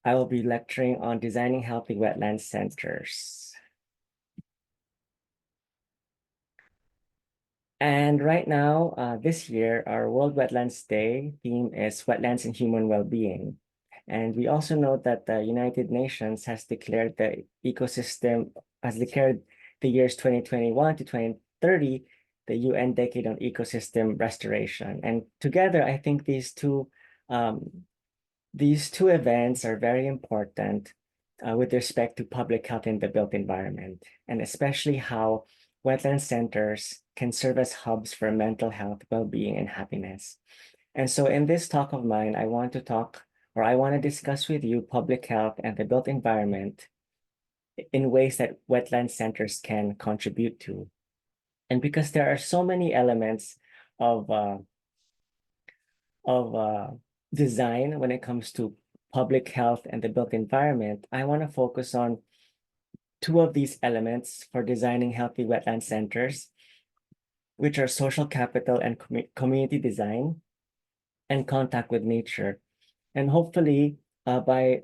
I will be lecturing on designing healthy wetland centers. And right now, this year, our World Wetlands Day theme is Wetlands and Human Well-Being. And we also know that the United Nations has declared the years 2021 to 2030, the UN Decade on Ecosystem Restoration. And together, I think these two events are very important with respect to public health in the built environment, and especially how wetland centers can serve as hubs for mental health, well-being, and happiness. And so in this talk of mine, I want to discuss with you public health and the built environment in ways that wetland centers can contribute to. And because there are so many elements of design when it comes to public health and the built environment, I want to focus on two of these elements for designing healthy wetland centers, which are social capital and community design and contact with nature. And hopefully, by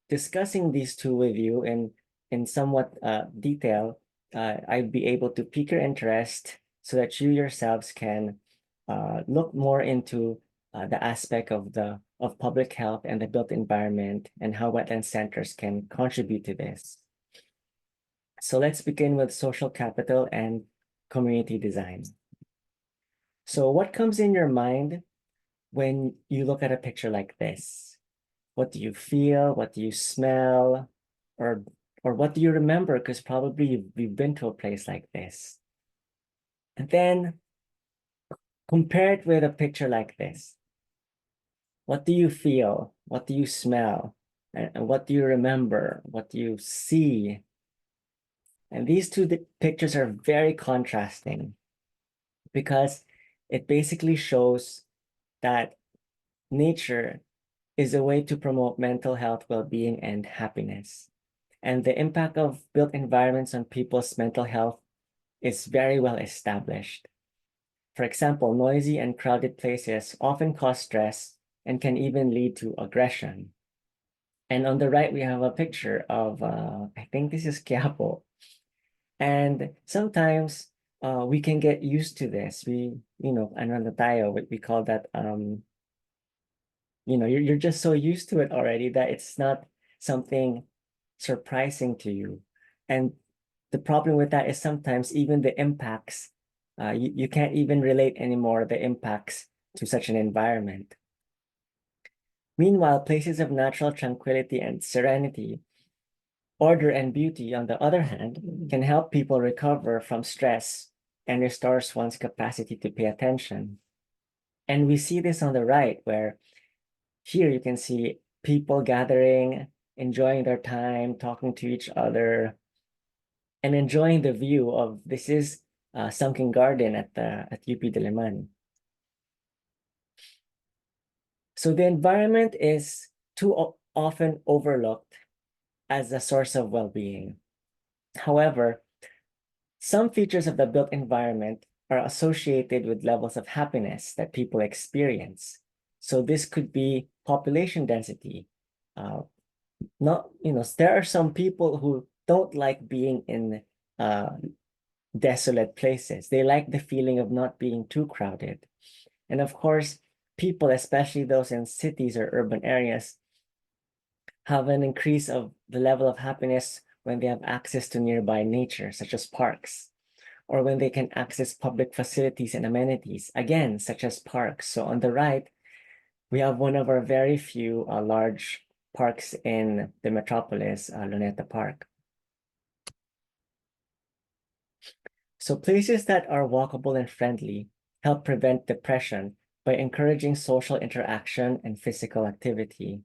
discussing these two with you in somewhat detail, I'd be able to pique your interest so that you yourselves can look more into the aspect of public health and the built environment and how wetland centers can contribute to this. So let's begin with social capital and community design. So what comes in your mind when you look at a picture like this? What do you feel? What do you smell? Or what do you remember? Because probably you've been to a place like this. And then compare it with a picture like this. What do you feel? What do you smell? And what do you remember? What do you see? And these two pictures are very contrasting because it basically shows that nature is a way to promote mental health, well-being, and happiness. And the impact of built environments on people's mental health is very well established. For example, noisy and crowded places often cause stress and can even lead to aggression. And on the right, we have a picture of, I think this is Quiapo. And sometimes we can get used to this. Ano tayo, we call that, you're just so used to it already that it's not something surprising to you. And the problem with that is sometimes even the impacts, you can't even relate anymore the impacts to such an environment. Meanwhile, places of natural tranquility and serenity, order and beauty, on the other hand, can help people recover from stress and restores one's capacity to pay attention. And we see this on the right, where here you can see people gathering, enjoying their time, talking to each other, and enjoying the view of this is Sunken Garden at UP Diliman. So the environment is too often overlooked as a source of well-being. However, some features of the built environment are associated with levels of happiness that people experience. So this could be population density. There are some people who don't like being in desolate places. They like the feeling of not being too crowded. And of course, people, especially those in cities or urban areas, have an increase of the level of happiness when they have access to nearby nature, such as parks, or when they can access public facilities and amenities, again, such as parks. So on the right, we have one of our very few large parks in the metropolis, Luneta Park. So places that are walkable and friendly help prevent depression by encouraging social interaction and physical activity.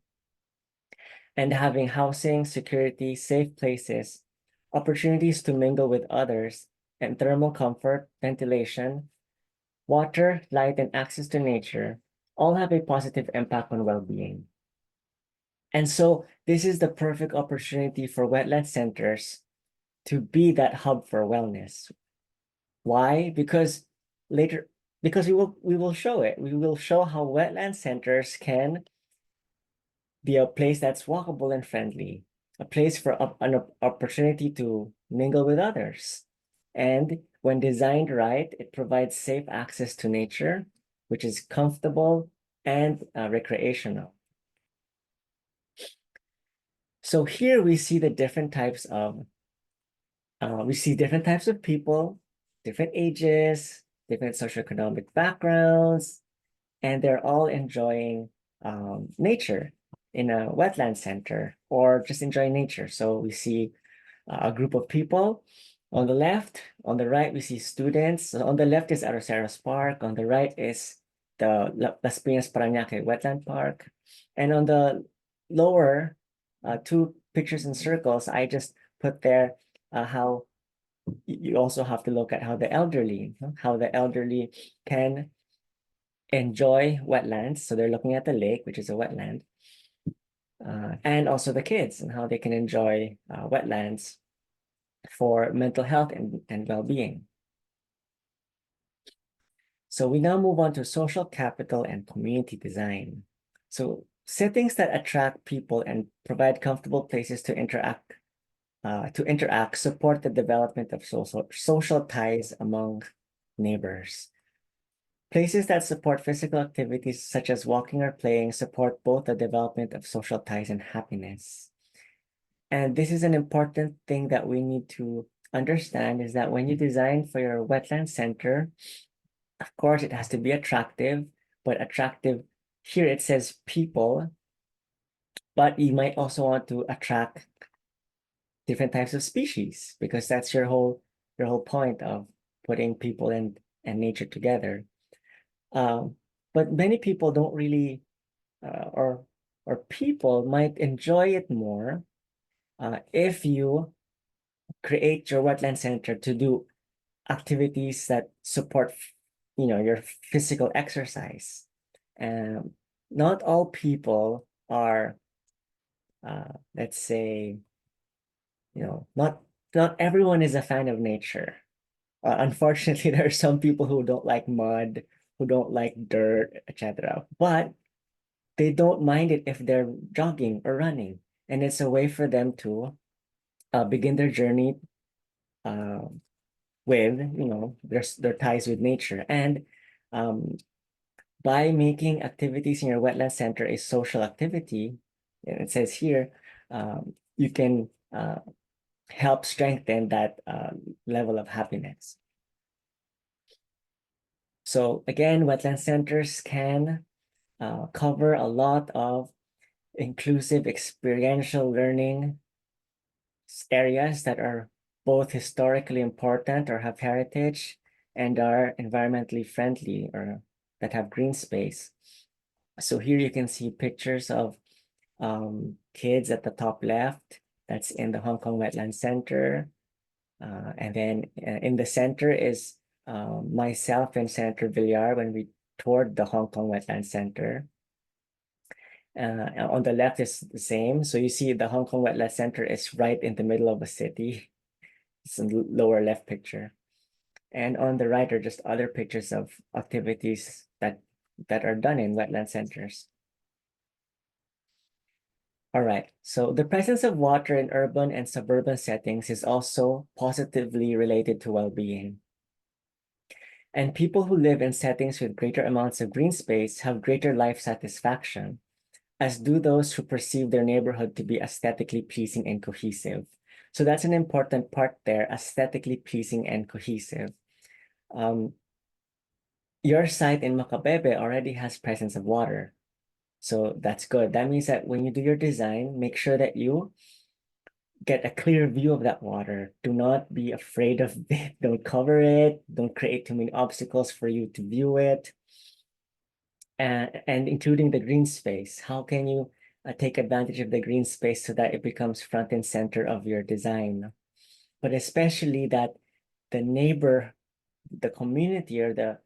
And having housing, security, safe places, opportunities to mingle with others, and thermal comfort, ventilation, water, light, and access to nature all have a positive impact on well-being. And so this is the perfect opportunity for wetland centers to be that hub for wellness. Why? Because we will show it. We will show how wetland centers can be a place that's walkable and friendly, a place for an opportunity to mingle with others. And when designed right, it provides safe access to nature, which is comfortable and recreational. So here we see the different types of people, different ages, different socioeconomic backgrounds, and they're all enjoying nature in a wetland center or just enjoying nature. So we see a group of people on the left. On the right, we see students. So on the left is Arroceros Park. On the right is the Las Piñas Parañaque Wetland Park. And on the lower two pictures in circles, I just put there how you also have to look at how the elderly can enjoy wetlands. So they're looking at the lake, which is a wetland, and also the kids and how they can enjoy wetlands for mental health and well-being. So we now move on to social capital and community design. So settings that attract people and provide comfortable places to interact support the development of social ties among neighbors. Places that support physical activities such as walking or playing support both the development of social ties and happiness. And this is an important thing that we need to understand, is that when you design for your wetland center, of course, it has to be attractive, but attractive, here it says people, but you might also want to attract different types of species, because that's your whole point of putting people and nature together. But many people don't really, or people might enjoy it more if you create your wetland center to do activities that support, your physical exercise. And not all people are, let's say, not everyone is a fan of nature. Unfortunately, there are some people who don't like mud, who don't like dirt, etc. But they don't mind it if they're jogging or running. And it's a way for them to begin their journey with, their ties with nature. And by making activities in your wetland center a social activity, and it says here, you can help strengthen that level of happiness. So again, wetland centers can cover a lot of inclusive experiential learning areas that are both historically important or have heritage and are environmentally friendly or that have green space. So here you can see pictures of kids at the top left. That's in the Hong Kong Wetland Center. And then in the center is myself and Senator Villar when we toured the Hong Kong Wetland Center. On the left is the same. So you see the Hong Kong Wetland Center is right in the middle of a city. It's in the lower left picture. And on the right are just other pictures of activities that are done in wetland centers. All right, so the presence of water in urban and suburban settings is also positively related to well-being. And people who live in settings with greater amounts of green space have greater life satisfaction, as do those who perceive their neighborhood to be aesthetically pleasing and cohesive. So that's an important part there, aesthetically pleasing and cohesive. Your site in Macabebe already has presence of water. So that's good. That means that when you do your design, make sure that you get a clear view of that water. Do not be afraid of it. Don't cover it. Don't create too many obstacles for you to view it. And including the green space. How can you take advantage of the green space so that it becomes front and center of your design? But especially that the neighbor, the community, or the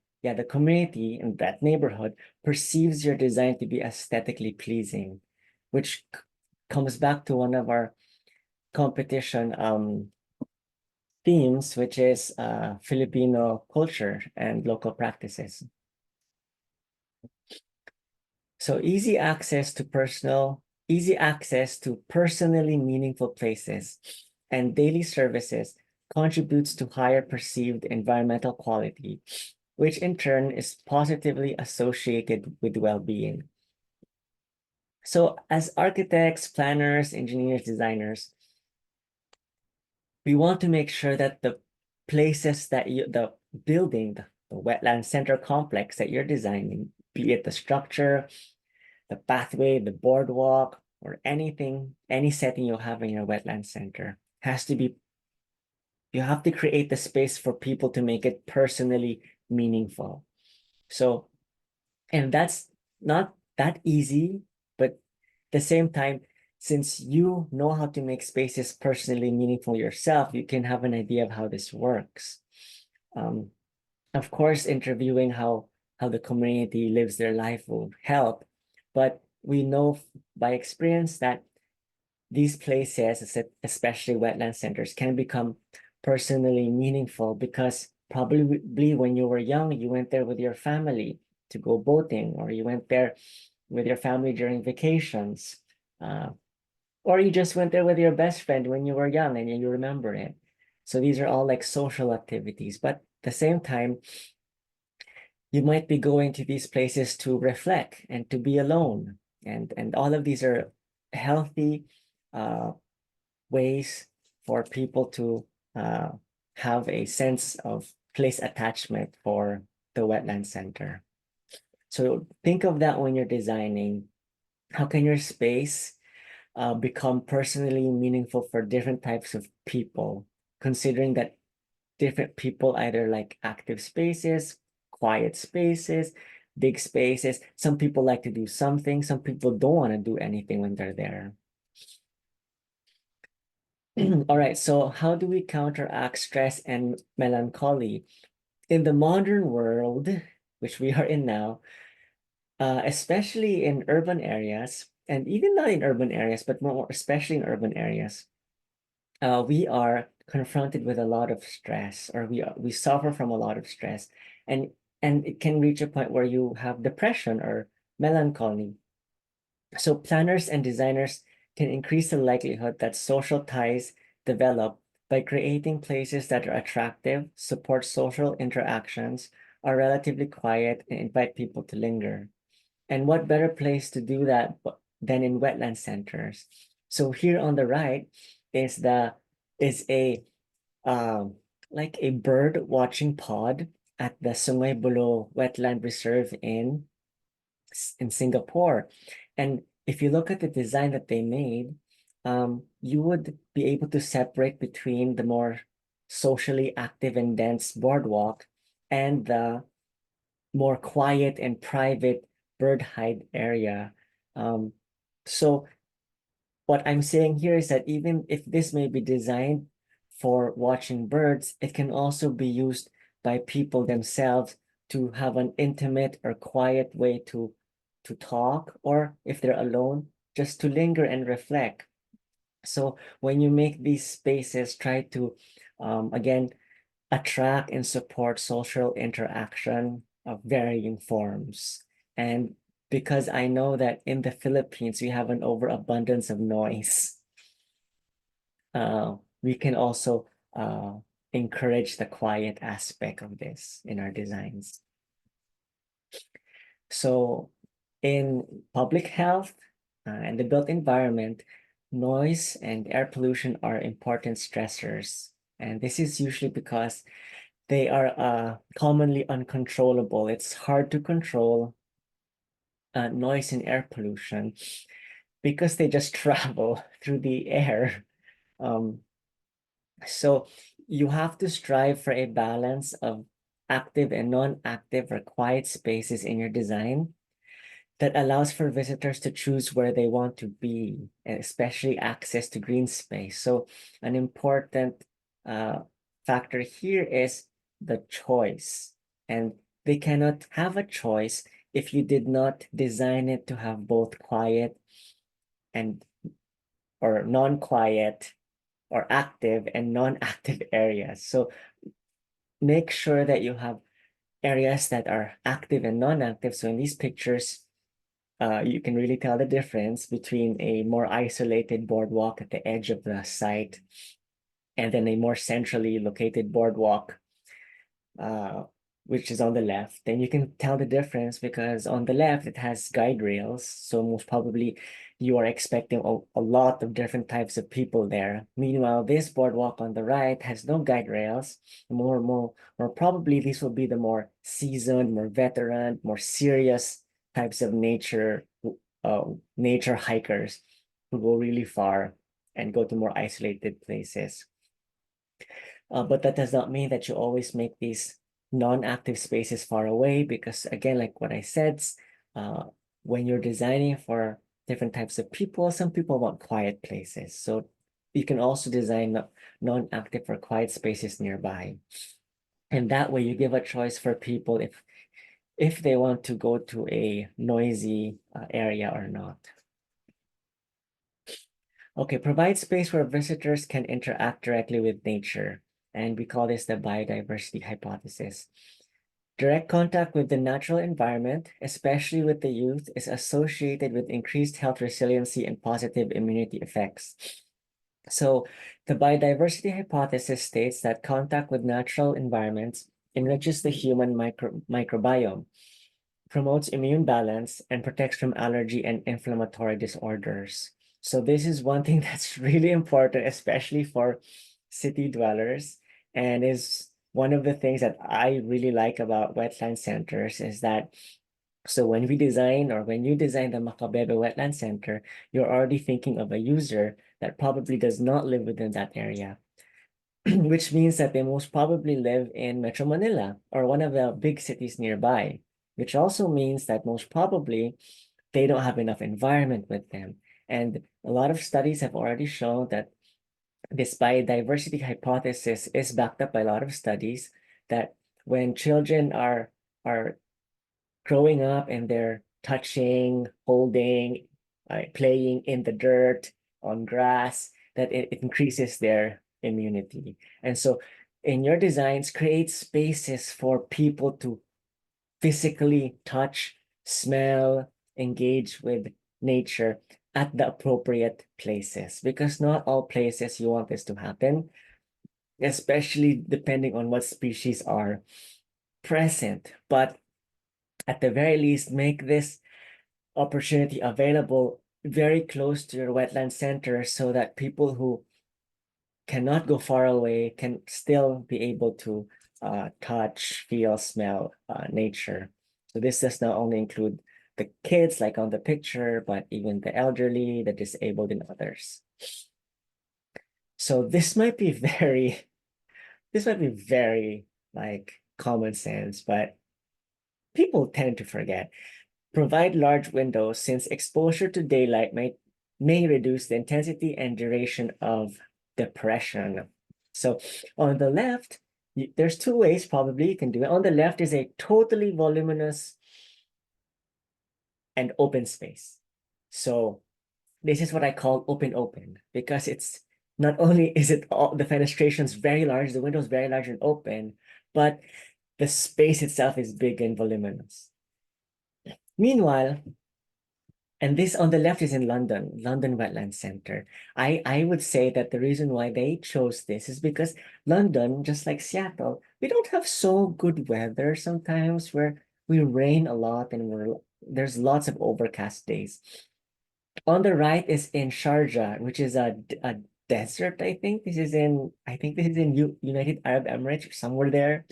community in that neighborhood perceives your design to be aesthetically pleasing, which comes back to one of our competition themes, which is Filipino culture and local practices. So easy access to personal easy access to personally meaningful places and daily services contributes to higher perceived environmental quality, which in turn is positively associated with well-being. So as architects, planners, engineers, designers, we want to make sure that the places that the building, the wetland center complex that you're designing, be it the structure, the pathway, the boardwalk, or anything, any setting you have in your wetland center has to be, you have to create the space for people to make it personally meaningful. So, and that's not that easy, but at the same time, since you know how to make spaces personally meaningful yourself, you can have an idea of how this works. Of course, interviewing how the community lives their life will help, but we know by experience that these places, especially wetland centers, can become personally meaningful because probably when you were young, you went there with your family to go boating, or you went there with your family during vacations, or you just went there with your best friend when you were young and you remember it. So these are all like social activities, but at the same time, you might be going to these places to reflect and to be alone. And all of these are healthy ways for people to have a sense of place attachment for the wetland center. So think of that when you're designing. How can your space become personally meaningful for different types of people, considering that different people either like active spaces, quiet spaces, big spaces. Some people like to do something, some people don't want to do anything when they're there. All right, so how do we counteract stress and melancholy? In the modern world, which we are in now, especially in urban areas, and even not in urban areas, but more especially in urban areas, we are confronted with a lot of stress, or we suffer from a lot of stress, and it can reach a point where you have depression or melancholy. So planners and designers can increase the likelihood that social ties develop by creating places that are attractive, support social interactions, are relatively quiet, and invite people to linger. And what better place to do that than in wetland centers? So here on the right is a like a bird watching pod at the Sungai Buloh Wetland Reserve in Singapore. And if you look at the design that they made, you would be able to separate between the more socially active and dense boardwalk and the more quiet and private bird hide area. So what I'm saying here is that even if this may be designed for watching birds, it can also be used by people themselves to have an intimate or quiet way to talk, or if they're alone, just to linger and reflect. So when you make these spaces, try to again attract and support social interaction of varying forms. And because I know that in the Philippines, we have an overabundance of noise, we can also encourage the quiet aspect of this in our designs. So in public health and the built environment, noise and air pollution are important stressors. And this is usually because they are commonly uncontrollable. It's hard to control noise and air pollution because they just travel through the air. So you have to strive for a balance of active and non-active or quiet spaces in your design that allows for visitors to choose where they want to be, especially access to green space. So an important factor here is the choice. And they cannot have a choice if you did not design it to have both quiet and or non-quiet or active and non-active areas. So make sure that you have areas that are active and non-active. So in these pictures, you can really tell the difference between a more isolated boardwalk at the edge of the site and then a more centrally located boardwalk, which is on the left. Then you can tell the difference because on the left, it has guide rails. So most probably you are expecting a lot of different types of people there. Meanwhile, this boardwalk on the right has no guide rails. More probably these will be the more seasoned, more veteran, more serious types of nature hikers who go really far and go to more isolated places. But that does not mean that you always make these non-active spaces far away, because again, like what I said, when you're designing for different types of people, some people want quiet places. So you can also design non-active or quiet spaces nearby. And that way you give a choice for people if they want to go to a noisy area or not. Okay, provide space where visitors can interact directly with nature. And we call this the biodiversity hypothesis. Direct contact with the natural environment, especially with the youth, is associated with increased health resiliency and positive immunity effects. So the biodiversity hypothesis states that contact with natural environments enriches the human microbiome, promotes immune balance, and protects from allergy and inflammatory disorders. So this is one thing that's really important, especially for city dwellers, and is one of the things that I really like about wetland centers is that so when we design or when you design the Macabebe Wetland Center, you're already thinking of a user that probably does not live within that area, which means that they most probably live in Metro Manila or one of the big cities nearby, which also means that most probably they don't have enough environment with them. And a lot of studies have already shown that this biodiversity hypothesis is backed up by a lot of studies that when children are growing up and they're touching, holding, playing in the dirt, on grass, that it increases their immunity. And so in your designs, create spaces for people to physically touch, smell, engage with nature at the appropriate places, because not all places you want this to happen, especially depending on what species are present. But at the very least, make this opportunity available very close to your wetland center so that people who cannot go far away can still be able to touch, feel, smell nature. So this does not only include the kids like on the picture, but even the elderly, the disabled, and others. So this might be very like common sense, but people tend to forget. Provide large windows since exposure to daylight may reduce the intensity and duration of depression. So on the left, there's two ways probably you can do it. On the left is a totally voluminous and open space. So this is what I call open, because it's not only is it all the fenestrations very large, the windows very large and open, but the space itself is big and voluminous. Meanwhile, and this on the left is in London Wetland Center. I would say that the reason why they chose this is because London, just like Seattle, we don't have so good weather sometimes where we rain a lot and there's lots of overcast days. On the right is in Sharjah, which is a desert, I think. This is in United Arab Emirates or somewhere there.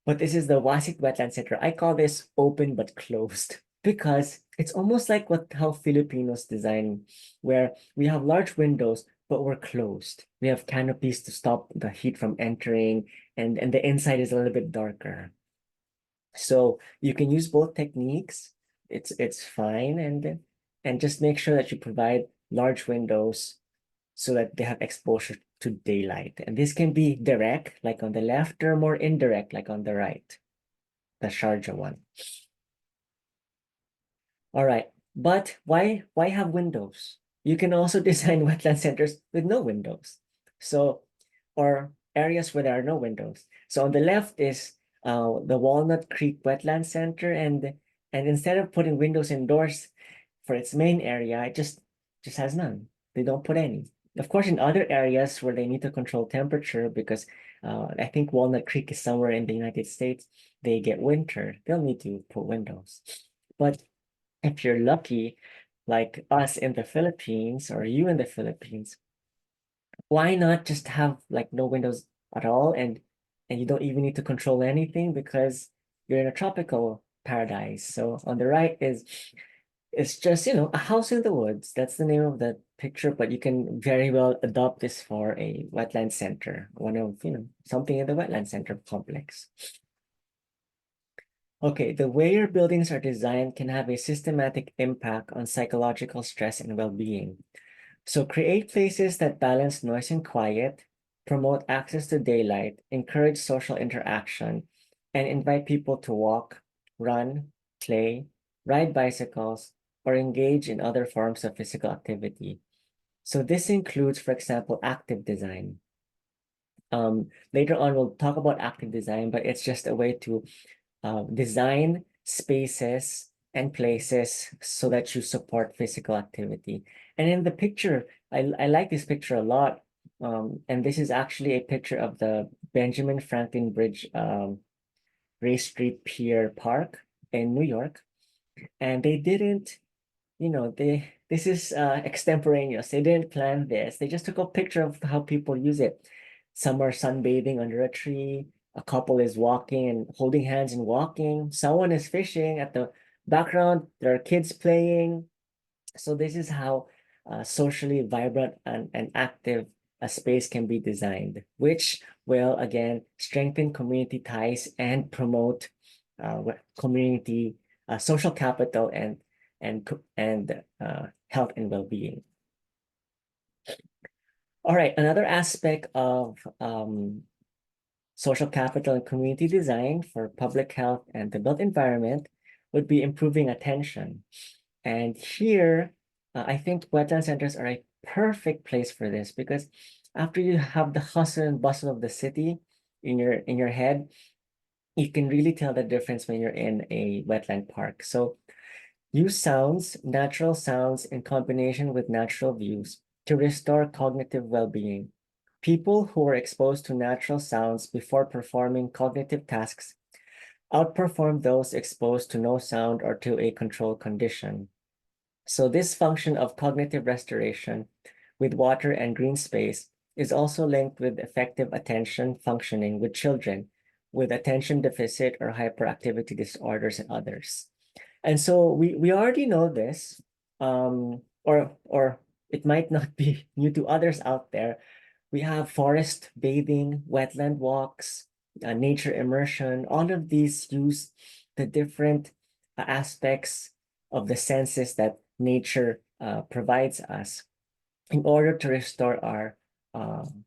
But this is the Wasit Wetland Center. I call this open but closed because it's almost like how Filipinos design, where we have large windows, but we're closed. We have canopies to stop the heat from entering, and the inside is a little bit darker. So you can use both techniques. It's fine, and just make sure that you provide large windows so that they have exposure to daylight. And this can be direct, like on the left, or more indirect, like on the right, the Sharjah one. All right, but why have windows? You can also design wetland centers with no windows. So, or areas where there are no windows. So on the left is the Walnut Creek Wetland Center, and And instead of putting windows and doors for its main area, it just has none. They don't put any. Of course, in other areas where they need to control temperature, because I think Walnut Creek is somewhere in the United States, they get winter, they'll need to put windows. But if you're lucky, like us in the Philippines or you in the Philippines, why not just have like no windows at all, and you don't even need to control anything because you're in a tropical paradise. So on the right is it's just, a house in the woods. That's the name of the picture, but you can very well adopt this for a wetland center, one of, something in the wetland center complex. Okay, the way your buildings are designed can have a systematic impact on psychological stress and well-being. So create places that balance noise and quiet, promote access to daylight, encourage social interaction, and invite people to walk, run, play, ride bicycles, or engage in other forms of physical activity. So this includes, for example, active design. Later on, we'll talk about active design, but it's just a way to design spaces and places so that you support physical activity. And in the picture, I like this picture a lot. And this is actually a picture of the Benjamin Franklin Bridge Ray Street Pier Park in New York. And they didn't, this is extemporaneous. They didn't plan this. They just took a picture of how people use it. Some are sunbathing under a tree. A couple is walking and holding hands and walking. Someone is fishing at the background. There are kids playing. So this is how socially vibrant and active a space can be designed, which will again strengthen community ties and promote community social capital and health and well-being. All right, another aspect of social capital and community design for public health and the built environment would be improving attention. And here, I think wetland centers are a perfect place for this, because after you have the hustle and bustle of the city in your head, you can really tell the difference when you're in a wetland park. So use sounds, natural sounds in combination with natural views to restore cognitive well-being. People who were exposed to natural sounds before performing cognitive tasks outperform those exposed to no sound or to a controlled condition. So this function of cognitive restoration with water and green space is also linked with effective attention functioning with children with attention deficit or hyperactivity disorders and others. And so we already know this, or it might not be new to others out there. We have forest bathing, wetland walks, nature immersion. All of these use the different aspects of the senses that nature provides us in order to restore our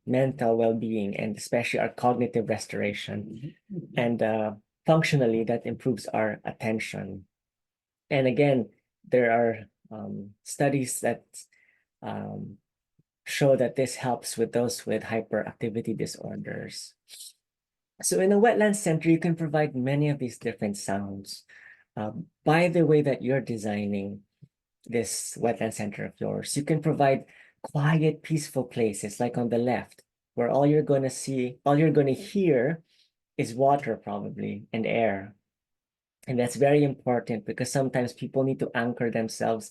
mental well-being and especially our cognitive restoration. And functionally, that improves our attention. And again, there are studies that show that this helps with those with hyperactivity disorders. So in a wetland center, you can provide many of these different sounds. By the way that you're designing this wetland center of yours, you can provide quiet, peaceful places like on the left, where all you're going to hear is water probably and air. And that's very important because sometimes people need to anchor themselves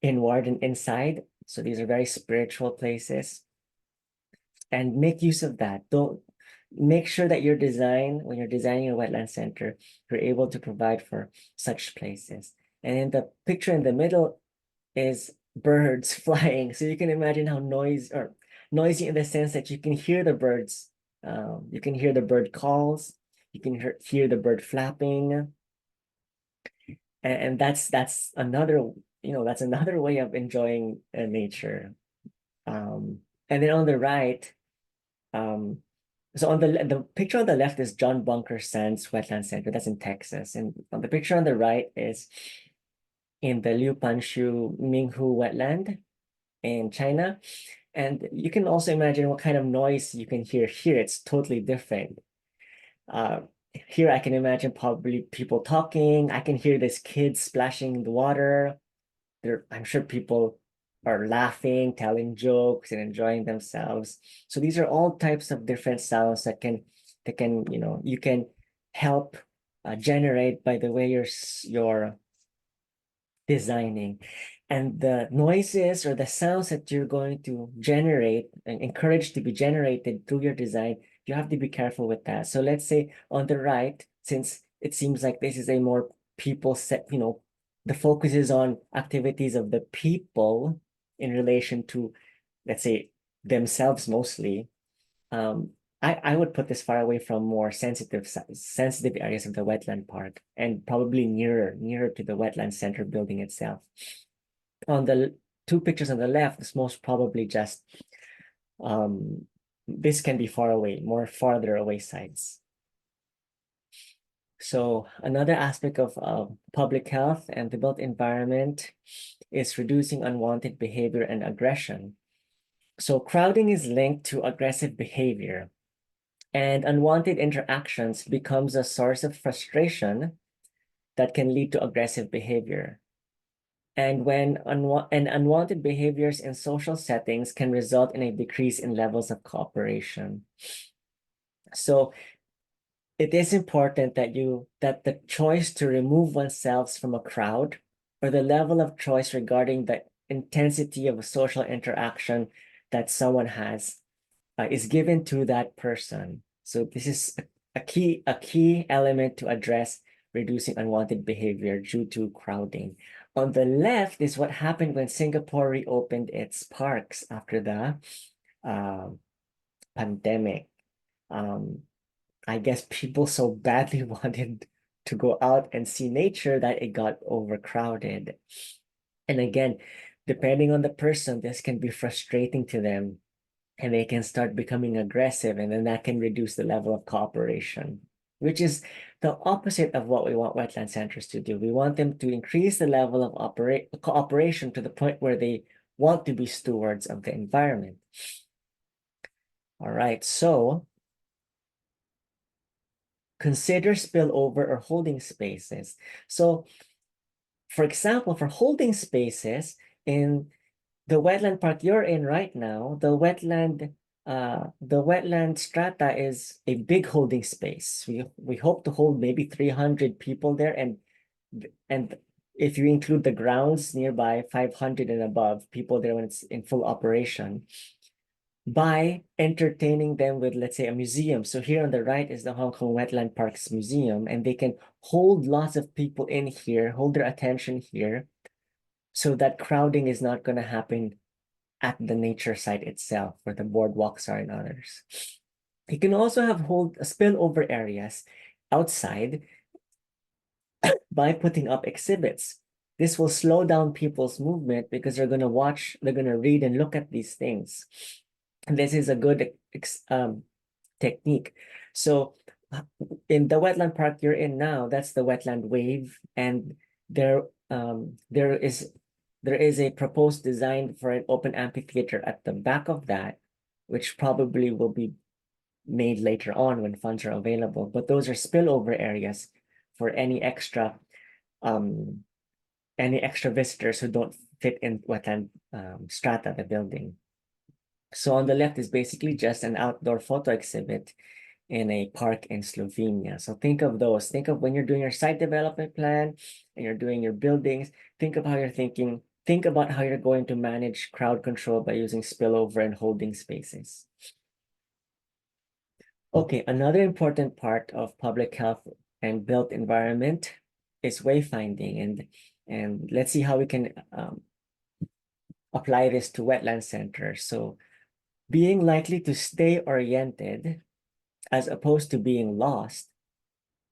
inward and inside. So these are very spiritual places. And make use of that. Don't make sure that when you're designing a wetland center, you're able to provide for such places. And in the picture in the middle is birds flying. So you can imagine how noisy in the sense that you can hear the birds. You can hear the bird calls. You can hear the bird flapping. And that's another way of enjoying nature. And then on the right, so on the picture on the left is John Bunker Sands Wetland Center. That's in Texas. And on the picture on the right is in the Liupanshu Minghu Wetland in China. And you can also imagine what kind of noise you can hear here. It's totally different. here I can imagine probably people talking. I can hear this kids splashing in the water. I'm sure people are laughing, telling jokes, and enjoying themselves. So these are all types of different sounds that can you can help generate by the way you're designing. And the noises or the sounds that you're going to generate and encourage to be generated through your design, you have to be careful with that. So let's say on the right, since it seems like this is a more people set, the focus is on activities of the people in relation to, let's say, themselves mostly. I would put this far away from more sensitive areas of the wetland park and probably nearer to the wetland center building itself. On the two pictures on the left, it's most probably just this can be far away, more farther away sites. So another aspect of public health and the built environment is reducing unwanted behavior and aggression. So crowding is linked to aggressive behavior, and unwanted interactions becomes a source of frustration that can lead to aggressive behavior. And when unwanted behaviors in social settings can result in a decrease in levels of cooperation. So it is important that the choice to remove oneself from a crowd or the level of choice regarding the intensity of a social interaction that someone has is given to that person. So this is a key element to address reducing unwanted behavior due to crowding. On the left is what happened when Singapore reopened its parks after the pandemic. I guess people so badly wanted to go out and see nature that it got overcrowded. And again, depending on the person, this can be frustrating to them and they can start becoming aggressive, and then that can reduce the level of cooperation, which is the opposite of what we want wetland centers to do. We want them to increase the level of cooperation to the point where they want to be stewards of the environment. All right, so consider spillover or holding spaces. So, for example, for holding spaces in the wetland park you're in right now, the wetland strata is a big holding space. We hope to hold maybe 300 people there, and if you include the grounds nearby, 500 and above people there when it's in full operation, by entertaining them with, let's say, a museum. So here on the right is the Hong Kong Wetland Parks Museum, and they can hold lots of people in here, hold their attention here, so that crowding is not going to happen at the nature site itself where the boardwalks are and others. You can also have spillover areas outside by putting up exhibits. This will slow down people's movement because they're going to watch, they're going to read and look at these things. And this is a good technique. So in the wetland park you're in now, that's the wetland wave, and there is a proposed design for an open amphitheater at the back of that, which probably will be made later on when funds are available. But those are spillover areas for any extra visitors who don't fit in wetland strata, the building. So on the left is basically just an outdoor photo exhibit in a park in Slovenia. So think of those. Think of when you're doing your site development plan and you're doing your buildings, think of how you're thinking. Think about how you're going to manage crowd control by using spillover and holding spaces. Okay, another important part of public health and built environment is wayfinding. And let's see how we can apply this to wetland centers. So being likely to stay oriented as opposed to being lost,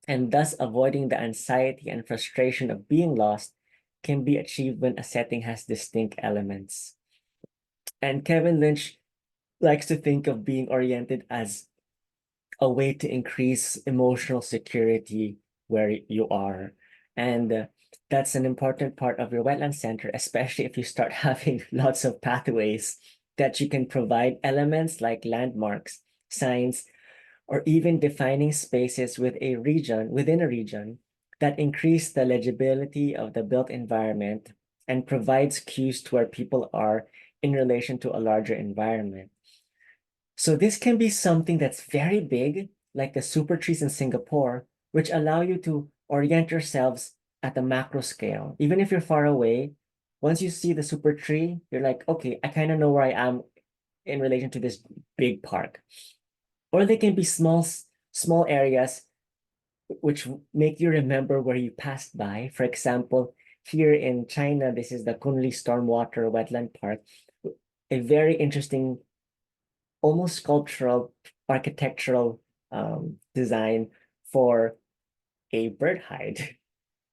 and thus avoiding the anxiety and frustration of being lost, can be achieved when a setting has distinct elements. And Kevin Lynch likes to think of being oriented as a way to increase emotional security where you are. And that's an important part of your wetland center, especially if you start having lots of pathways that you can provide elements like landmarks, signs, or even defining spaces within a region that increase the legibility of the built environment and provides cues to where people are in relation to a larger environment. So this can be something that's very big, like the super trees in Singapore, which allow you to orient yourselves at the macro scale. Even if you're far away, once you see the super tree, you're like, okay, I kind of know where I am in relation to this big park. Or they can be small areas which make you remember where you passed by. For example, here in China, this is the Kunli Stormwater Wetland Park, a very interesting, almost sculptural, architectural design for a bird hide.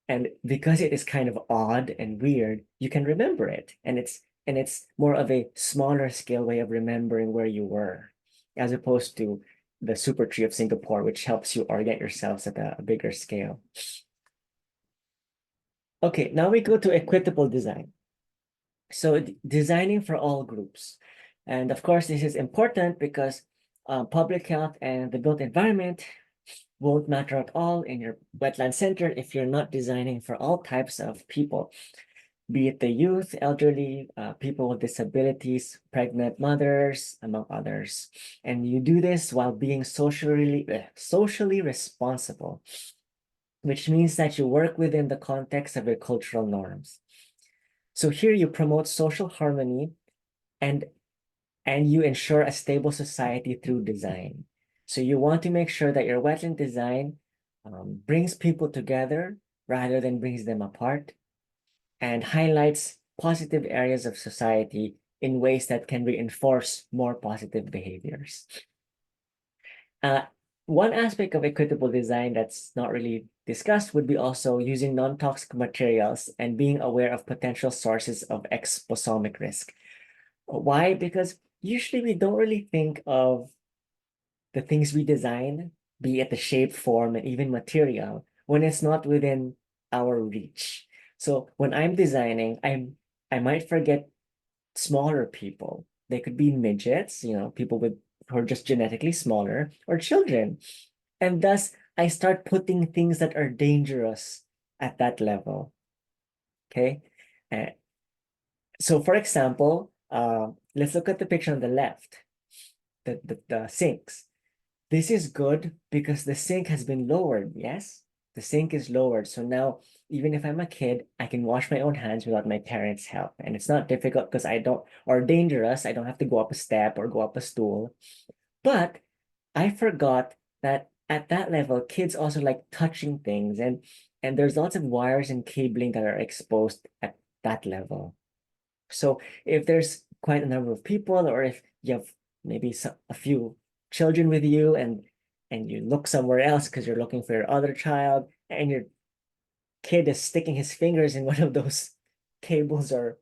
And because it is kind of odd and weird, you can remember it. And it's more of a smaller scale way of remembering where you were, as opposed to the super tree of Singapore, which helps you orient yourselves at a bigger scale. Okay, now we go to equitable design. So designing for all groups. And of course, this is important because public health and the built environment won't matter at all in your wetland center if you're not designing for all types of people, be it the youth, elderly, people with disabilities, pregnant mothers, among others. And you do this while being socially responsible, which means that you work within the context of your cultural norms. So here you promote social harmony and you ensure a stable society through design. So you want to make sure that your wetland design brings people together rather than brings them apart, and highlights positive areas of society in ways that can reinforce more positive behaviors. One aspect of equitable design that's not really discussed would be also using non-toxic materials and being aware of potential sources of exposomic risk. Why? Because usually we don't really think of the things we design, be it the shape, form, and even material, when it's not within our reach. So when I'm designing, I might forget smaller people. They could be midgets, people who are just genetically smaller, or children. And thus, I start putting things that are dangerous at that level. Okay. Uh, so for example, let's look at the picture on the left, the sinks. This is good because the sink has been lowered, yes? The sink is lowered. So now, even if I'm a kid, I can wash my own hands without my parents' help. And it's not difficult because or dangerous, I don't have to go up a step or go up a stool. But I forgot that at that level, kids also like touching things, and there's lots of wires and cabling that are exposed at that level. So if there's quite a number of people, or if you have maybe a few children with you, and you look somewhere else because you're looking for your other child, and your kid is sticking his fingers in one of those cables or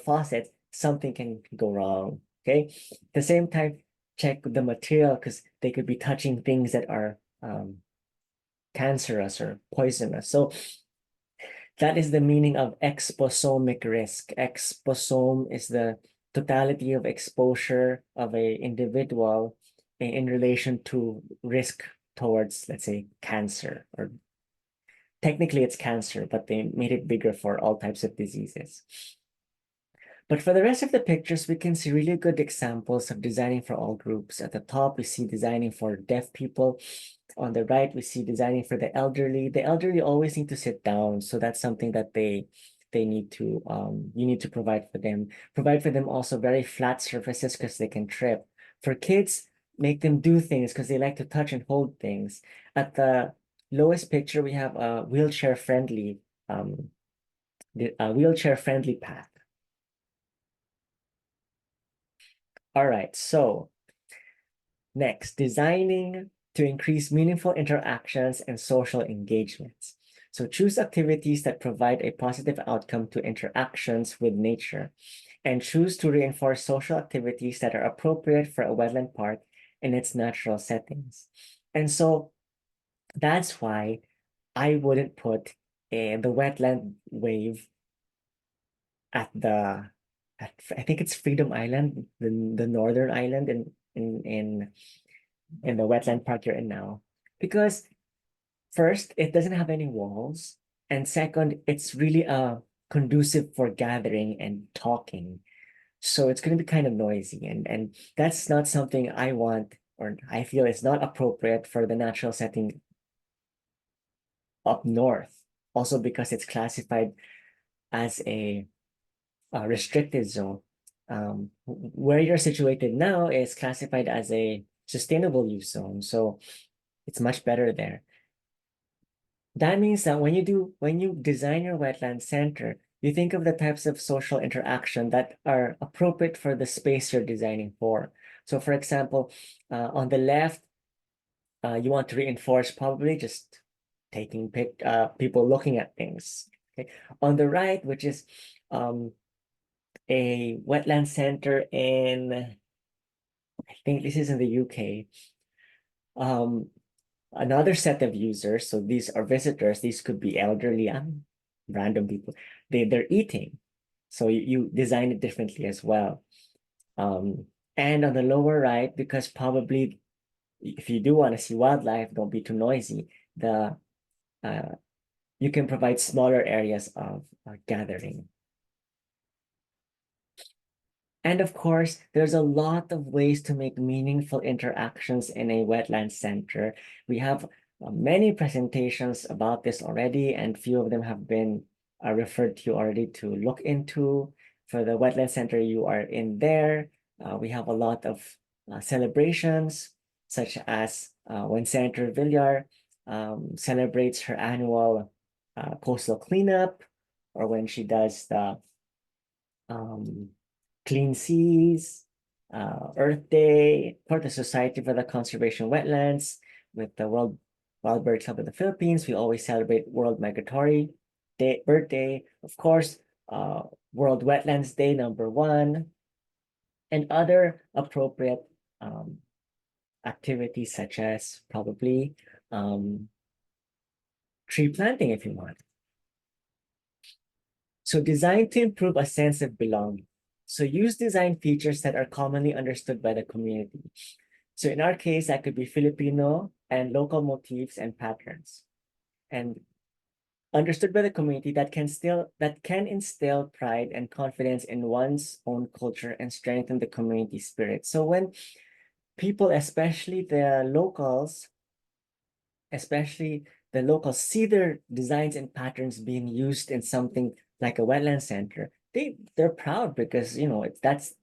faucets, something can go wrong. Okay. At the same time, check the material because they could be touching things that are cancerous or poisonous. So that is the meaning of exposomic risk. Exposome is the totality of exposure of an individual in relation to risk towards, let's say, cancer. Or technically it's cancer, but they made it bigger for all types of diseases. But for the rest of the pictures, we can see really good examples of designing for all groups. At the top, we see designing for deaf people. On the right, we see designing for the elderly. The elderly always need to sit down, so that's something that they need to you need to provide for them. Provide for them also very flat surfaces because they can trip. For kids, make them do things because they like to touch and hold things. At the lowest picture, we have a wheelchair friendly path. All right, so next, designing to increase meaningful interactions and social engagements. So choose activities that provide a positive outcome to interactions with nature, and choose to reinforce social activities that are appropriate for a wetland park in its natural settings. And so that's why I wouldn't put the wetland wave at I think it's Freedom Island, the northern island in in the wetland park you're in now. Because first, it doesn't have any walls. And second, it's really conducive for gathering and talking. So it's going to be kind of noisy. And that's not something I want, or I feel it's not appropriate for the natural setting up north. Also because it's classified as a restricted zone. Where you're situated now is classified as a sustainable use zone. So it's much better there. That means that when you design your wetland center, you think of the types of social interaction that are appropriate for the space you're designing for. So for example, on the left, you want to reinforce probably just taking people looking at things. Okay. On the right, which is a wetland center in, I think this is in the UK. Another set of users, so these are visitors, these could be elderly and random people. They're eating. So you design it differently as well. And on the lower right, because probably if you do want to see wildlife, don't be too noisy. You can provide smaller areas of gathering. And of course, there's a lot of ways to make meaningful interactions in a wetland center. We have many presentations about this already, and few of them have been referred to already to look into. For the wetland center you are in there, we have a lot of celebrations, such as when Senator Villar celebrates her annual coastal cleanup, or when she does the um, Clean Seas, Earth Day, for the Society for the Conservation of Wetlands, with the World Wild Bird Club of the Philippines. We always celebrate World Migratory Day, Bird Day, of course, World Wetlands Day #1, and other appropriate activities such as probably tree planting if you want. So designed to improve a sense of belonging. So use design features that are commonly understood by the community. So in our case, that could be Filipino and local motifs and patterns. And understood by the community that can instill pride and confidence in one's own culture and strengthen the community spirit. So when people, especially the locals, see their designs and patterns being used in something like a wetland center, they're proud because that's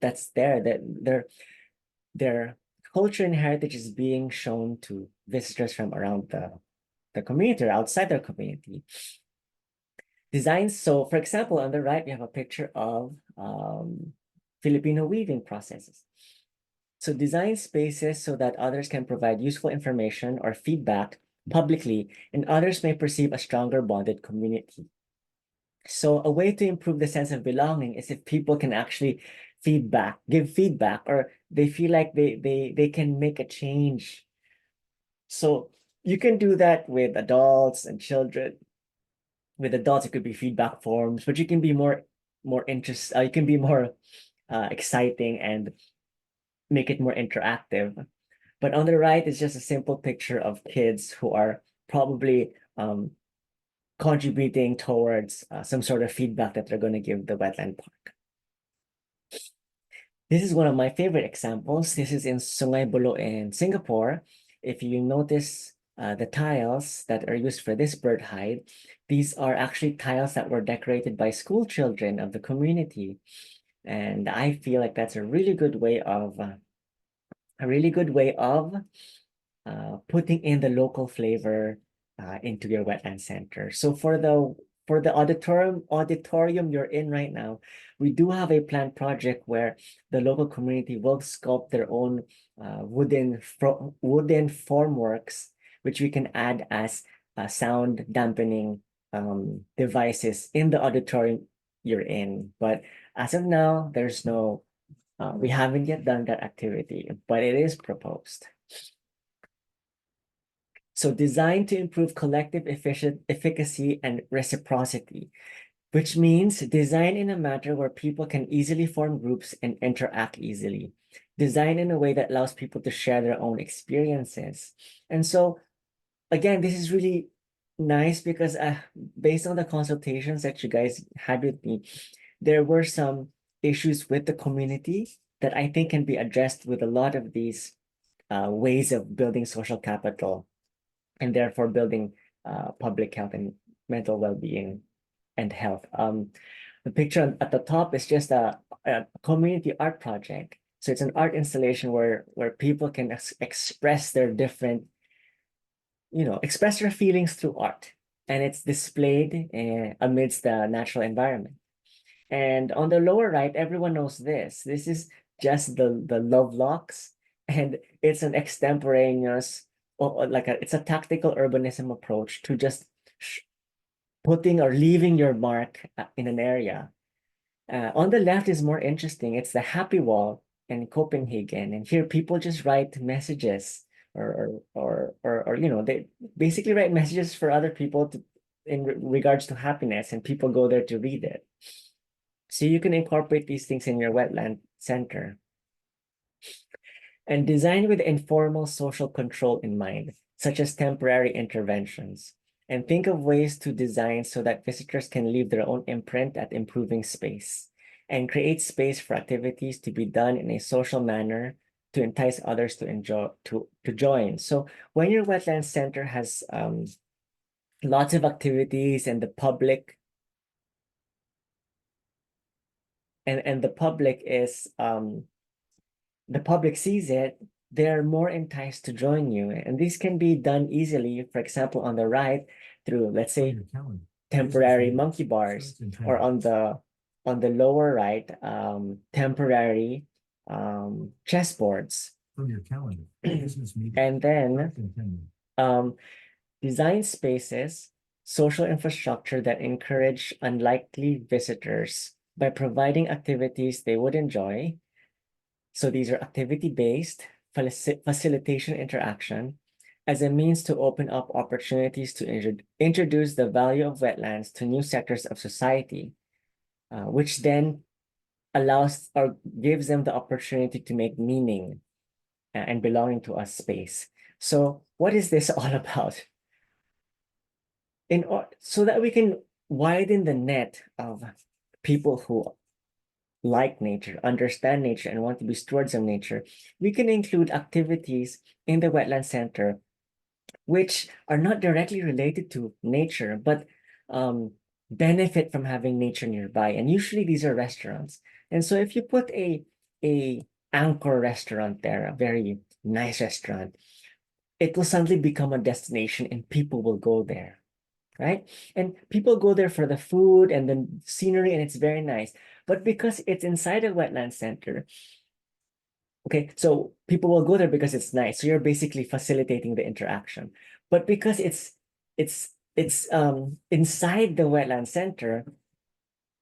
their culture and heritage is being shown to visitors from around the community or outside their community. Designs. So for example, on the right, we have a picture of Filipino weaving processes. So design spaces so that others can provide useful information or feedback publicly, and others may perceive a stronger bonded community. So a way to improve the sense of belonging is if people can actually give feedback, or they feel like they can make a change. So you can do that with adults and children. With adults, it could be feedback forms, but you can be more you can be more exciting and make it more interactive. But on the right is just a simple picture of kids who are probably contributing towards some sort of feedback that they're going to give the wetland park. This is one of my favorite examples. This is in Sungai Buloh in Singapore. If you notice the tiles that are used for this bird hide, these are actually tiles that were decorated by school children of the community. And I feel like that's a really good way of putting in the local flavor into your wetland center. So for the auditorium you're in right now, we do have a planned project where the local community will sculpt their own wooden formworks, which we can add as sound dampening devices in the auditorium you're in. But as of now, there's no we haven't yet done that activity, but it is proposed. So designed to improve collective efficacy and reciprocity. which means design in a manner where people can easily form groups and interact easily. Design in a way that allows people to share their own experiences. And so, again, this is really nice because based on the consultations that you guys had with me, there were some issues with the community that I think can be addressed with a lot of these ways of building social capital and therefore building public health and mental well-being and health. The picture at the top is just a community art project. So it's an art installation where people can express their different, express their feelings through art. And it's displayed amidst the natural environment. And on the lower right, everyone knows this. This is just the love locks, and it's an extemporaneous, or it's a tactical urbanism approach to just putting or leaving your mark in an area. On the left is more interesting. It's the happy wall in Copenhagen, and here people just write messages, or they basically write messages for other people in regards to happiness, and people go there to read it. So you can incorporate these things in your wetland center. And design with informal social control in mind, such as temporary interventions. And think of ways to design so that visitors can leave their own imprint at improving space. And create space for activities to be done in a social manner to entice others to join. So when your wetland center has lots of activities and the public and the public sees it, they're more enticed to join you. And this can be done easily, for example, on the right through, let's say, temporary monkey bars, or on the lower right, temporary chessboards. From your calendar. And then design spaces, social infrastructure that encourage unlikely visitors by providing activities they would enjoy. So these are activity-based, facilitation interaction, as a means to open up opportunities to introduce the value of wetlands to new sectors of society, which then allows or gives them the opportunity to make meaning and belonging to a space. So what is this all about? So that we can widen the net of people who like nature, understand nature, and want to be stewards of nature, we can include activities in the wetland center which are not directly related to nature, but benefit from having nature nearby. And usually these are restaurants. And so if you put a anchor restaurant there, a very nice restaurant, it will suddenly become a destination and people will go there, right? And people go there for the food and the scenery, and it's very nice. But because it's inside a wetland center, okay, so people will go there because it's nice. So you're basically facilitating the interaction. But because it's inside the wetland center,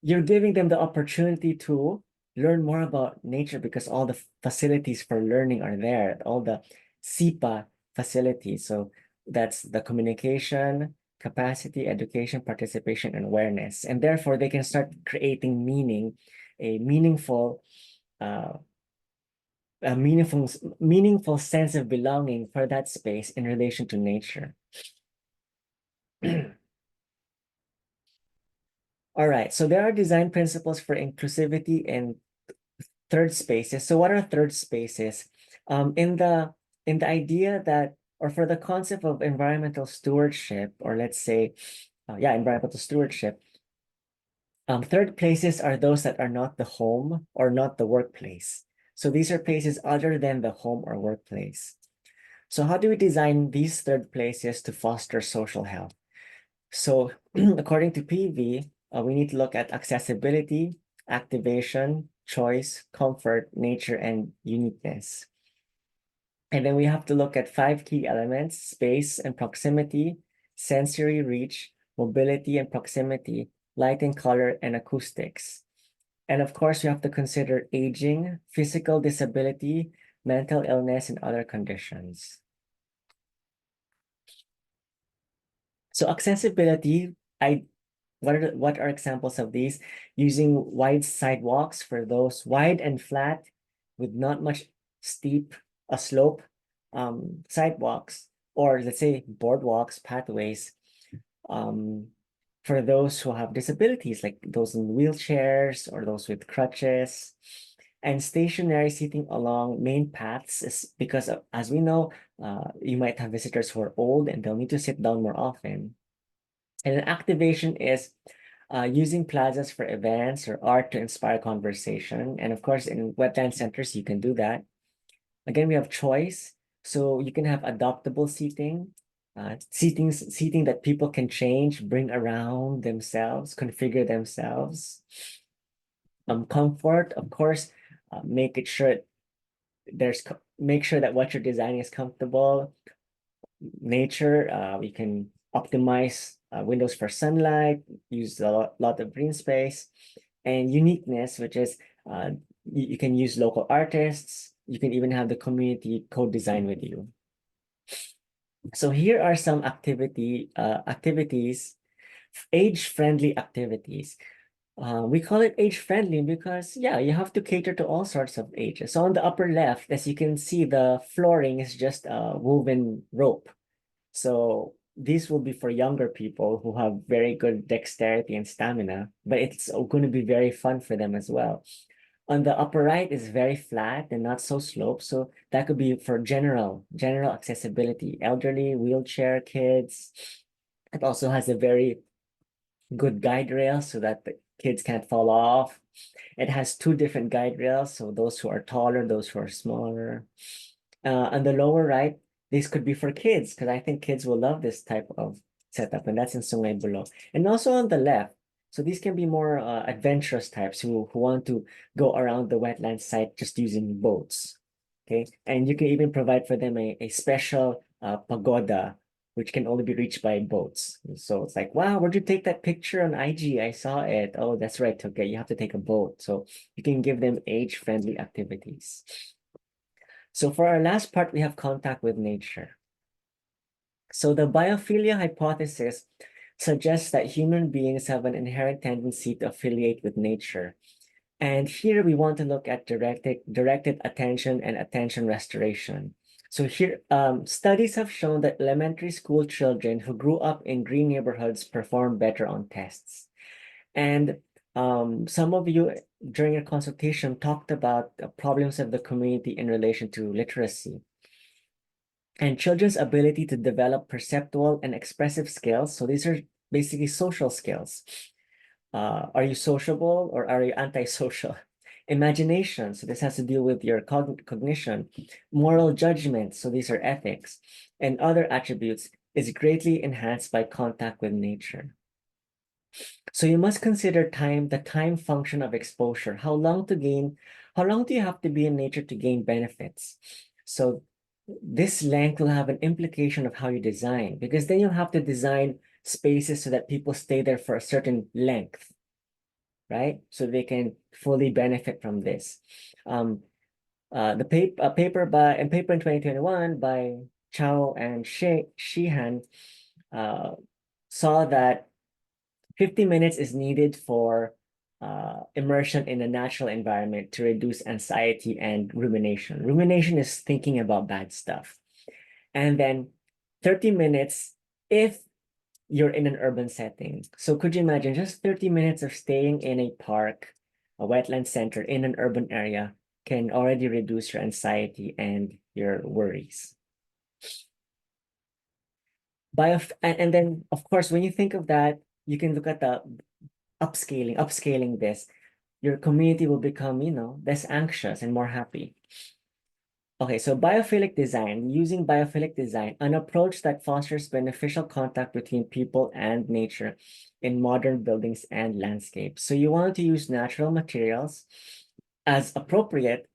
you're giving them the opportunity to learn more about nature because all the facilities for learning are there, all the SCPA facilities. So that's the communication, capacity, education, participation, and awareness. And therefore, they can start creating meaning, a meaningful sense of belonging for that space in relation to nature. All right, so there are design principles for inclusivity in third spaces. So what are third spaces? In the idea that, or for the concept of environmental stewardship, or let's say, environmental stewardship, third places are those that are not the home or not the workplace. So these are places other than the home or workplace. So how do we design these third places to foster social health? So according to PV, we need to look at accessibility, activation, choice, comfort, nature, and uniqueness. And then we have to look at 5 key elements: space and proximity, sensory reach, mobility and proximity, light and color, and acoustics. And of course, we have to consider aging, physical disability, mental illness, and other conditions. So accessibility, What are examples of these? Using wide sidewalks for those wide and flat with not much steep a slope sidewalks, or let's say boardwalks, pathways, for those who have disabilities, like those in wheelchairs or those with crutches. And stationary seating along main paths is because, as we know, you might have visitors who are old and they'll need to sit down more often. And an activation is using plazas for events or art to inspire conversation. And of course, in wetland centers, you can do that. Again, we have choice. So you can have adaptable seating, seating that people can change, bring around themselves, configure themselves. Comfort, of course, make sure that what you're designing is comfortable. Nature, we can optimize windows for sunlight, use a lot of green space, and uniqueness, which is you can use local artists. You can even have the community co-design with you. So here are some activities, age-friendly activities. We call it age-friendly because, yeah, you have to cater to all sorts of ages. So on the upper left, as you can see, the flooring is just a woven rope. So these will be for younger people who have very good dexterity and stamina, but it's going to be very fun for them as well. On the upper right is very flat and not so sloped. So that could be for general accessibility, elderly, wheelchair, kids. It also has a very good guide rail so that the kids can't fall off. It has two different guide rails, so those who are taller, those who are smaller. On the lower right, this could be for kids, because I think kids will love this type of setup, and that's in Sungay Bulo. And also on the left, so these can be more adventurous types who want to go around the wetland site just using boats. Okay, and you can even provide for them a special pagoda, which can only be reached by boats. So it's like, wow, where'd you take that picture on IG? I saw it. Oh, that's right. Okay, you have to take a boat. So you can give them age-friendly activities. So for our last part, we have contact with nature. So the biophilia hypothesis suggests that human beings have an inherent tendency to affiliate with nature. And here we want to look at directed attention and attention restoration. So here, studies have shown that elementary school children who grew up in green neighborhoods perform better on tests. And some of you during your consultation talked about the problems of the community in relation to literacy. And children's ability to develop perceptual and expressive skills. So these are basically social skills. Are you sociable or are you antisocial? Imagination, so this has to deal with your cognition. Moral judgment, so these are ethics. And other attributes is greatly enhanced by contact with nature. So you must consider the time function of exposure. How long do you have to be in nature to gain benefits? So this length will have an implication of how you design, because then you'll have to design spaces so that people stay there for a certain length, right? So they can fully benefit from this. The paper in 2021 by Chow and Sheehan saw that 50 minutes is needed for immersion in a natural environment to reduce anxiety and rumination. Rumination is thinking about bad stuff. And then 30 minutes if you're in an urban setting. So could you imagine just 30 minutes of staying in a park, a wetland center in an urban area can already reduce your anxiety and your worries. And then, of course, when you think of that, you can look at the upscaling this. Your community will become, less anxious and more happy. Okay, so biophilic design, using biophilic design, an approach that fosters beneficial contact between people and nature in modern buildings and landscapes. So you want to use natural materials as appropriate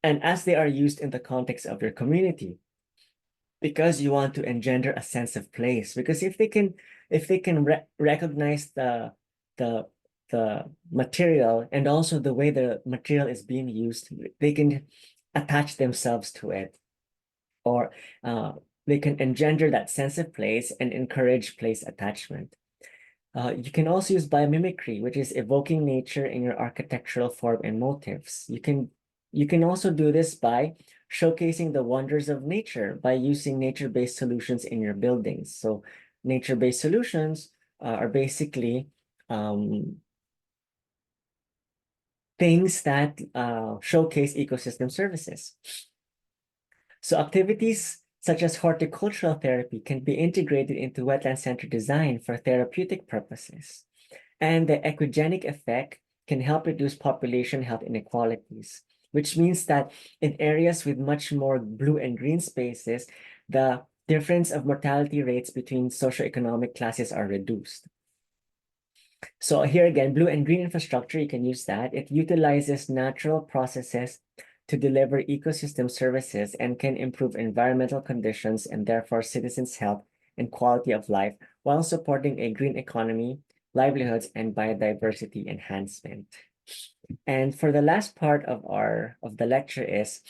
and as they are used in the context of your community, because you want to engender a sense of place. Because if they can recognize the material and also the way the material is being used, they can attach themselves to it, or they can engender that sense of place and encourage place attachment. You can also use biomimicry, which is evoking nature in your architectural form and motifs. You can also do this by showcasing the wonders of nature by using nature-based solutions in your buildings. So nature-based solutions are basically things that showcase ecosystem services. So activities such as horticultural therapy can be integrated into wetland center design for therapeutic purposes. And the ecogenic effect can help reduce population health inequalities, which means that in areas with much more blue and green spaces, the difference of mortality rates between socioeconomic classes are reduced. So here again, blue and green infrastructure, you can use that. It utilizes natural processes to deliver ecosystem services and can improve environmental conditions and therefore citizens' health and quality of life while supporting a green economy, livelihoods, and biodiversity enhancement. And for the last part of the lecture is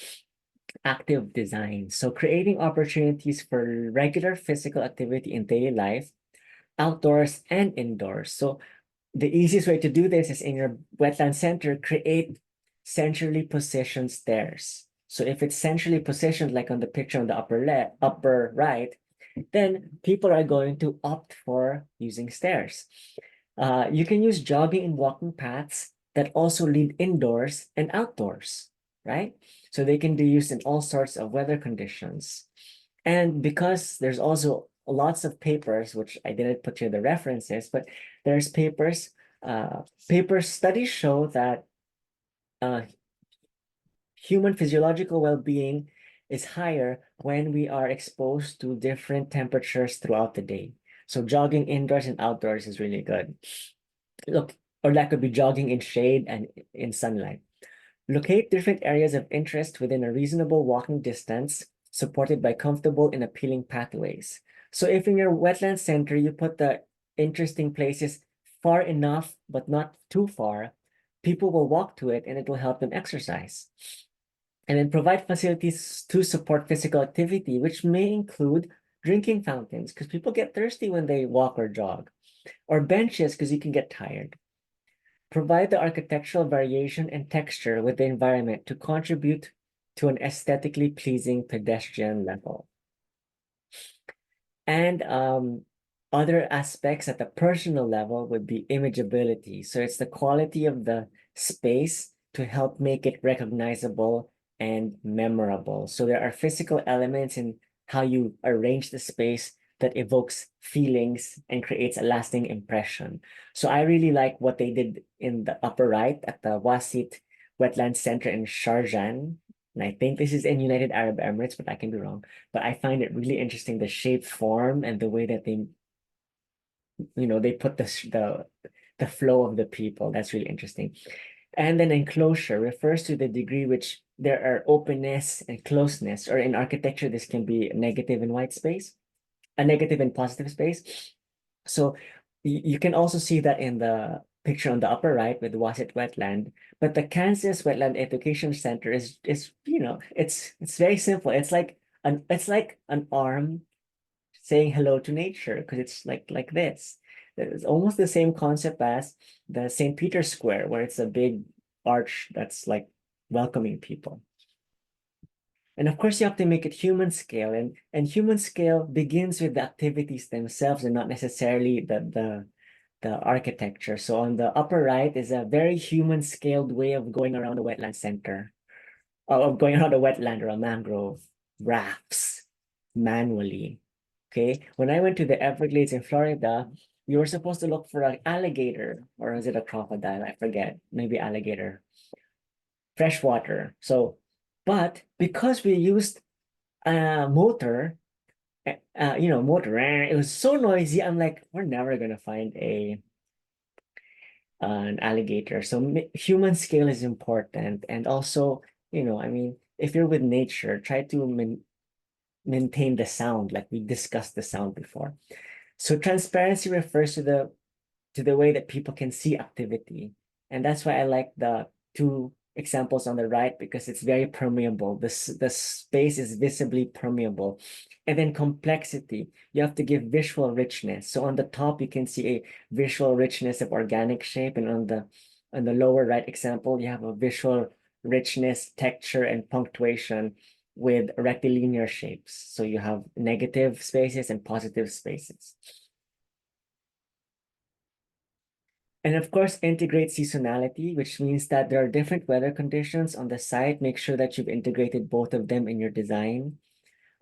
active design. So creating opportunities for regular physical activity in daily life, outdoors and indoors. So the easiest way to do this is in your wetland center, create centrally positioned stairs. So if it's centrally positioned, like on the picture on the upper right, then people are going to opt for using stairs. You can use jogging and walking paths that also lead indoors and outdoors, right? So they can be used in all sorts of weather conditions. And because there's also lots of papers, which I didn't put here the references, but there's papers, studies show that human physiological well-being is higher when we are exposed to different temperatures throughout the day. So jogging indoors and outdoors is really good. Look, or that could be jogging in shade and in sunlight. Locate different areas of interest within a reasonable walking distance, supported by comfortable and appealing pathways. So if in your wetland center, you put the interesting places far enough, but not too far, people will walk to it and it will help them exercise. And then provide facilities to support physical activity, which may include drinking fountains, because people get thirsty when they walk or jog, or benches, because you can get tired. Provide the architectural variation and texture with the environment to contribute to an aesthetically pleasing pedestrian level. And other aspects at the personal level would be imageability. So it's the quality of the space to help make it recognizable and memorable. So there are physical elements in how you arrange the space that evokes feelings and creates a lasting impression. So I really like what they did in the upper right at the Wasit Wetland Center in Sharjah. And I think this is in United Arab Emirates, but I can be wrong. But I find it really interesting, the shape, form, and the way that they put the flow of the people. That's really interesting. And then enclosure refers to the degree which there are openness and closeness, or in architecture, this can be negative and white space, a negative and positive space. So you can also see that in the picture on the upper right with Wasit Wetland. But the Kansas Wetland Education Center is it's very simple. It's like an arm saying hello to nature, because it's like this. It's almost the same concept as the St. Peter's Square, where it's a big arch that's like welcoming people. And of course, you have to make it human scale, and human scale begins with the activities themselves and not necessarily the architecture. So on the upper right is a very human scaled way of going around a wetland center, or of going around a wetland or a mangrove, rafts manually. Okay, when I went to the Everglades in Florida, we were supposed to look for an alligator, or is it a crocodile? I forget, maybe alligator, freshwater. So, but because we used a motor, it was so noisy. I'm like, we're never gonna find an alligator. So human scale is important, and also, I mean, if you're with nature, try to maintain the sound, like we discussed the sound before. So transparency refers to the way that people can see activity, and that's why I like the two examples on the right because it's very permeable. The space is visibly permeable. And then complexity, you have to give visual richness. So on the top, you can see a visual richness of organic shape. And on the lower right example, you have a visual richness, texture, and punctuation with rectilinear shapes. So you have negative spaces and positive spaces. And of course, integrate seasonality, which means that there are different weather conditions on the site. Make sure that you've integrated both of them in your design.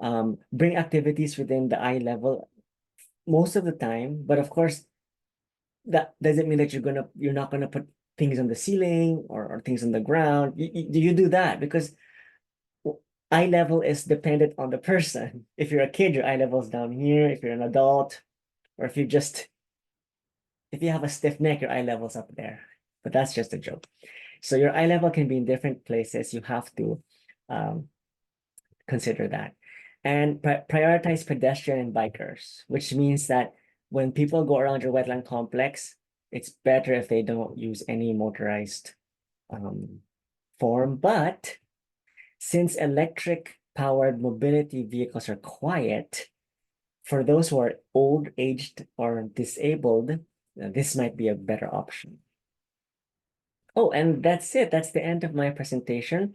Bring activities within the eye level most of the time, but of course, that doesn't mean that you're not gonna put things on the ceiling or things on the ground. You do that because eye level is dependent on the person. If you're a kid, your eye level is down here. If you're an adult, or if you have a stiff neck, your eye level's up there. But that's just a joke. So your eye level can be in different places. You have to consider that. And prioritize pedestrian and bikers, which means that when people go around your wetland complex, it's better if they don't use any motorized form. But since electric powered mobility vehicles are quiet, for those who are old, aged, or disabled, this might be a better option. Oh, and that's it. That's the end of my presentation.